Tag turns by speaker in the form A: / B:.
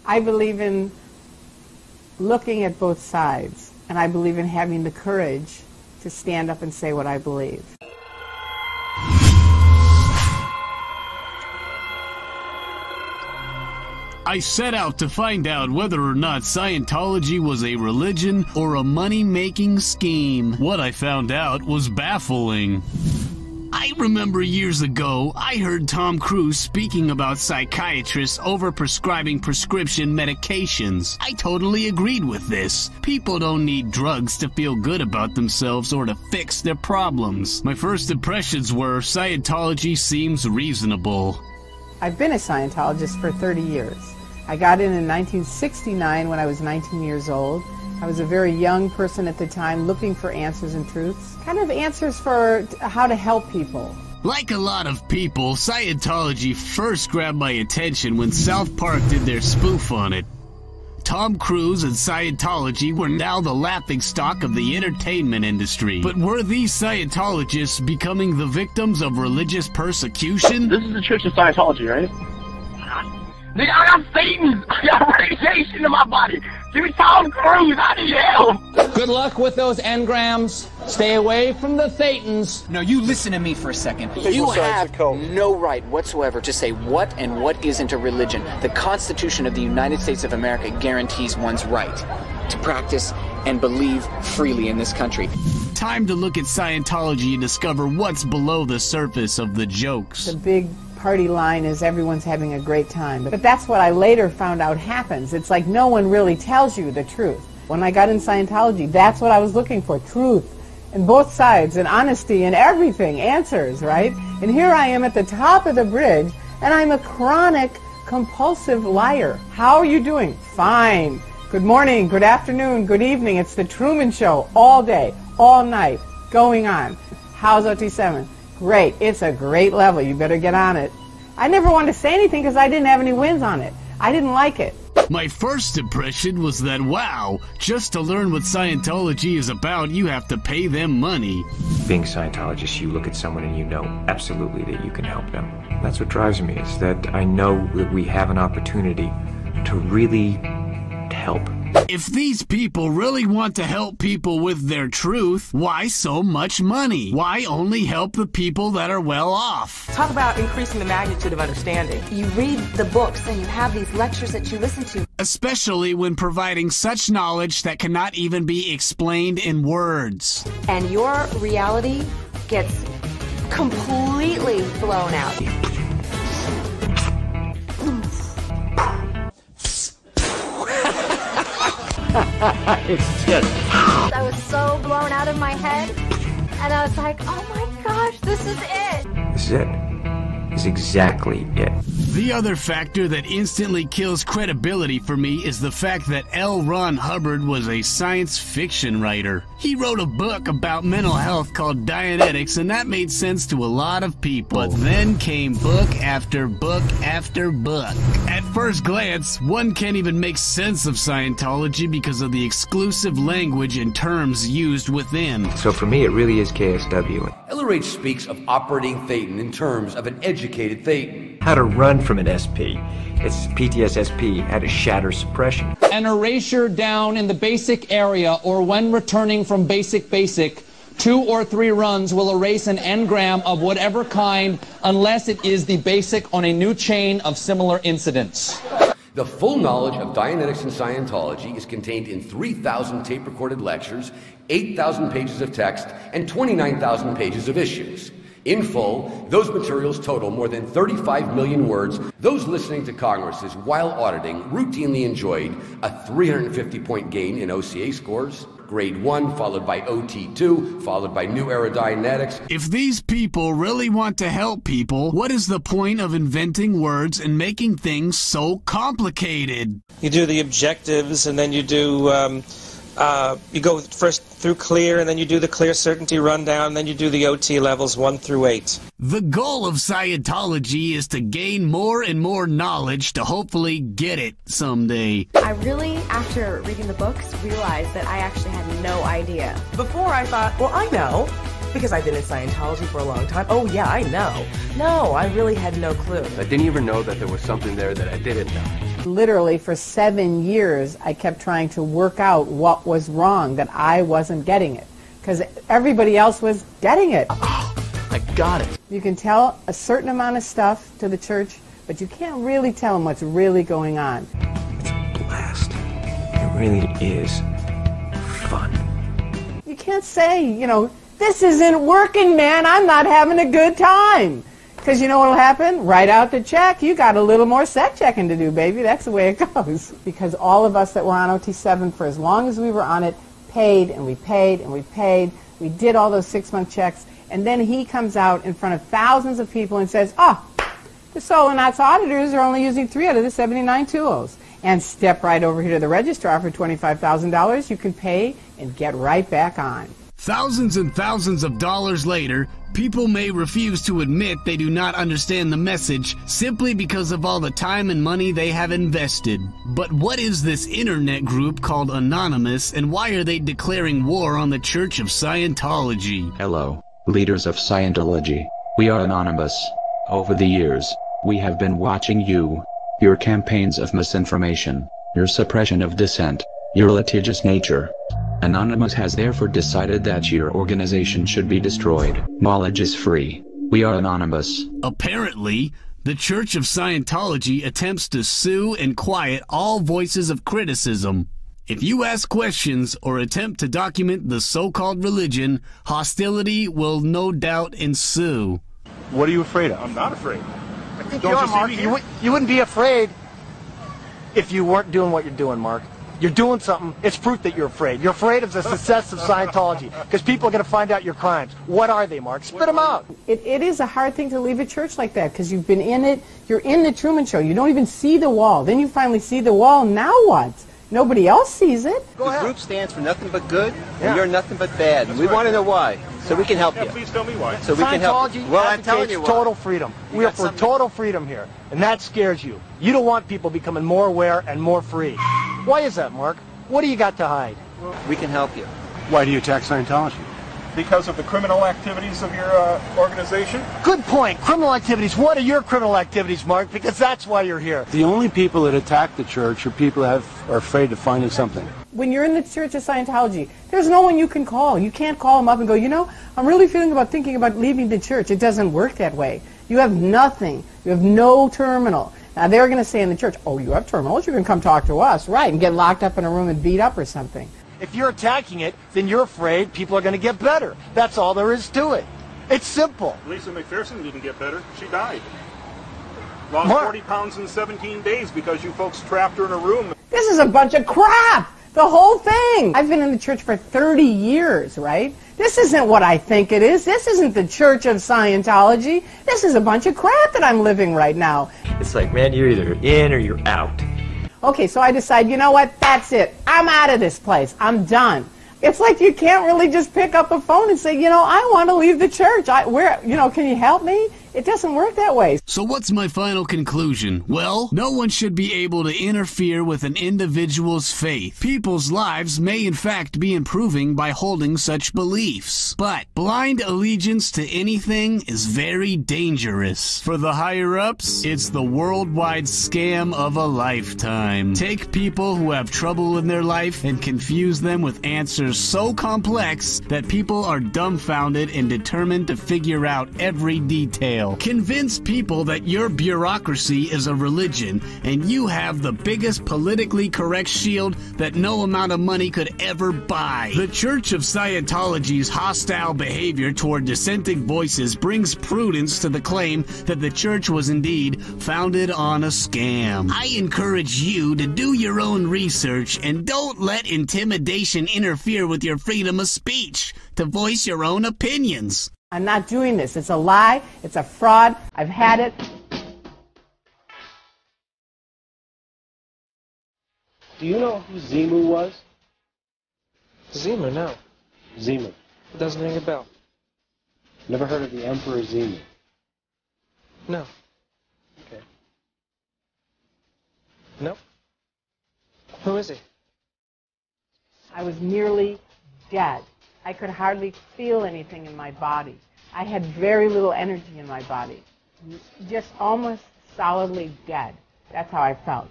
A: I believe in looking at both sides, and I believe in having the courage to stand up and say what I believe.
B: I set out to find out whether or not Scientology was a religion or a money-making scheme. What I found out was baffling. I remember years ago, I heard Tom Cruise speaking about psychiatrists overprescribing prescription medications. I totally agreed with this. People don't need drugs to feel good about themselves or to fix their problems. My first impressions were Scientology seems reasonable.
A: I've been a Scientologist for 30 years. I got in 1969 when I was 19 years old. I was a very young person at the time looking for answers and truths. Kind of answers for how to help people.
B: Like a lot of people, Scientology first grabbed my attention when South Park did their spoof on it. Tom Cruise and Scientology were now the laughingstock of the entertainment industry. But were these Scientologists becoming the victims of religious persecution?
C: This is the Church of Scientology, right? Nigga, I got Satan! I got radiation in my body! Give me Tom Cruise! I need help!
D: Good luck with those engrams. Stay away from the Thetans.
E: No, you listen to me for a second. You have no right whatsoever to say what and what isn't a religion. The Constitution of the United States of America guarantees one's right to practice and believe freely in this country.
B: Time to look at Scientology and discover what's below the surface of the jokes.
A: The big party line is everyone's having a great time. But that's what I later found out happens. It's like no one really tells you the truth. When I got in Scientology, that's what I was looking for, truth. And both sides, and honesty, and everything, answers, right? And here I am at the top of the bridge, and I'm a chronic, compulsive liar. How are you doing? Fine. Good morning, good afternoon, good evening. It's the Truman Show all day, all night, going on. How's OT7? Great. It's a great level. You better get on it. I never wanted to say anything because I didn't have any wins on it. I didn't like it.
B: My first impression was that, wow, just to learn what Scientology is about, you have to pay them money.
F: Being Scientologist, you look at someone and you know absolutely that you can help them. That's what drives me, is that I know that we have an opportunity to really help.
B: If these people really want to help people with their truth, why so much money? Why only help the people that are well off?
G: Talk about increasing the magnitude of understanding.
H: You read the books and you have these lectures that you listen to.
B: Especially when providing such knowledge that cannot even be explained in words.
H: And your reality gets completely blown out.
C: It's just...
H: I was so blown out of my head, and I was like, oh my gosh, this is it.
F: This is it. This is exactly it.
B: The other factor that instantly kills credibility for me is the fact that L. Ron Hubbard was a science fiction writer. He wrote a book about mental health called Dianetics, and that made sense to a lot of people. But then came book after book after book. At first glance, one can't even make sense of Scientology because of the exclusive language and terms used within.
F: So for me, it really is KSW.
I: LRH speaks of operating Thetan in terms of an educated Thetan.
F: How to run from an SP. It's PTSSP, how to shatter suppression.
D: An erasure down in the basic area, or when returning from basic, 2 or 3 runs will erase an engram of whatever kind unless it is the basic on a new chain of similar incidents.
I: The full knowledge of Dianetics and Scientology is contained in 3,000 tape-recorded lectures, 8,000 pages of text, and 29,000 pages of issues. In full, those materials total more than 35 million words. Those listening to congresses while auditing routinely enjoyed a 350-point gain in OCA scores, grade 1 followed by OT2, followed by New Era Dianetics.
B: If these people really want to help people, what is the point of inventing words and making things so complicated?
J: You do the objectives, and then you do you go first through clear, and then you do the clear certainty rundown, and then you do the OT levels 1 through 8.
B: The goal of Scientology is to gain more and more knowledge to hopefully get it someday.
H: I really, after reading the books, realized that I actually had no idea.
G: Before I thought, well, I know, because I've been in Scientology for a long time. Oh yeah, I know. No, I really had no clue.
C: I didn't even know that there was something there that I didn't know.
A: Literally for 7 years, I kept trying to work out what was wrong, that I wasn't getting it. Because everybody else was getting it.
K: I got it.
A: You can tell a certain amount of stuff to the church, but you can't really tell them what's really going on.
F: It's a blast. It really is fun.
A: You can't say, you know, this isn't working, man. I'm not having a good time. Because you know what will happen? Write out the check. You got a little more set checking to do, baby. That's the way it goes. Because all of us that were on OT7 for as long as we were on it paid and we paid and we paid. We did all those 6-month checks. And then he comes out in front of thousands of people and says, oh, the Solonats auditors are only using 3 out of the 79 tools. And step right over here to the registrar for $25,000. You can pay and get right back on.
B: Thousands and thousands of dollars later, people may refuse to admit they do not understand the message simply because of all the time and money they have invested. But what is this internet group called Anonymous, and why are they declaring war on the Church of Scientology?
L: Hello, leaders of Scientology. We are Anonymous. Over the years, we have been watching you, your campaigns of misinformation, your suppression of dissent, your litigious nature. Anonymous has therefore decided that your organization should be destroyed. Knowledge is free. We are Anonymous.
B: Apparently, the Church of Scientology attempts to sue and quiet all voices of criticism. If you ask questions or attempt to document the so-called religion, hostility will no doubt ensue.
M: What are you afraid of?
N: I'm not afraid.
M: I think you are, Mark. You wouldn't be afraid if you weren't doing what you're doing, Mark. You're doing something. It's proof that you're afraid. You're afraid of the success of Scientology because people are going to find out your crimes. What are they, Mark? Spit them out.
A: It is a hard thing to leave a church like that because you've been in it. You're in the Truman Show. You don't even see the wall. Then you finally see the wall. Now what? Nobody else sees it.
O: The group stands for nothing but good, and you're nothing but bad. And we want to know why, so we can help you.
N: Please tell me why.
O: So we can help you.
M: Well, I'm telling you why. Total freedom. We are for total freedom here, and that scares you. You don't want people becoming more aware and more free. Why is that, Mark? What do you got to hide?
O: We can help you.
M: Why do you attack Scientology?
N: Because of the criminal activities of your organization?
M: Good point. Criminal activities. What are your criminal activities, Mark? Because that's why you're here. The only people that attack the church are people that are afraid of finding something.
A: When you're in the Church of Scientology, there's no one you can call. You can't call them up and go, you know, I'm really thinking about leaving the church. It doesn't work that way. You have nothing. You have no terminal. Now, they're going to say in the church, oh, you have terminals? You can come talk to us. Right, and get locked up in a room and beat up or something.
M: If you're attacking it, then you're afraid people are going to get better. That's all there is to it. It's simple.
N: Lisa McPherson didn't get better. She died. Lost 40 pounds in 17 days because you folks trapped her in a room.
A: This is a bunch of crap. The whole thing. I've been in the church for 30 years, right? This isn't what I think it is. This isn't the Church of Scientology. This is a bunch of crap that I'm living right now.
F: It's like, man, you're either in or you're out.
A: Okay, so I decide, you know what, that's it. I'm out of this place. I'm done. It's like you can't really just pick up a phone and say, you know, I want to leave the church. Can you help me? It doesn't work that way.
B: So what's my final conclusion? Well, no one should be able to interfere with an individual's faith. People's lives may in fact be improving by holding such beliefs. But blind allegiance to anything is very dangerous. For the higher-ups, it's the worldwide scam of a lifetime. Take people who have trouble in their life and confuse them with answers so complex that people are dumbfounded and determined to figure out every detail. Convince people that your bureaucracy is a religion and you have the biggest politically correct shield that no amount of money could ever buy. The Church of Scientology's hostile behavior toward dissenting voices brings prudence to the claim that the church was indeed founded on a scam. I encourage you to do your own research and don't let intimidation interfere with your freedom of speech to voice your own opinions.
A: I'm not doing this. It's a lie. It's a fraud. I've had it.
M: Do you know who Zimu was?
J: Zimu, no.
M: Zimu.
J: It doesn't ring a bell.
M: Never heard of the Emperor Zimu?
J: No.
M: Okay.
J: No. Who is he?
A: I was nearly dead. I could hardly feel anything in my body. I had very little energy in my body. Just almost solidly dead. That's how I felt.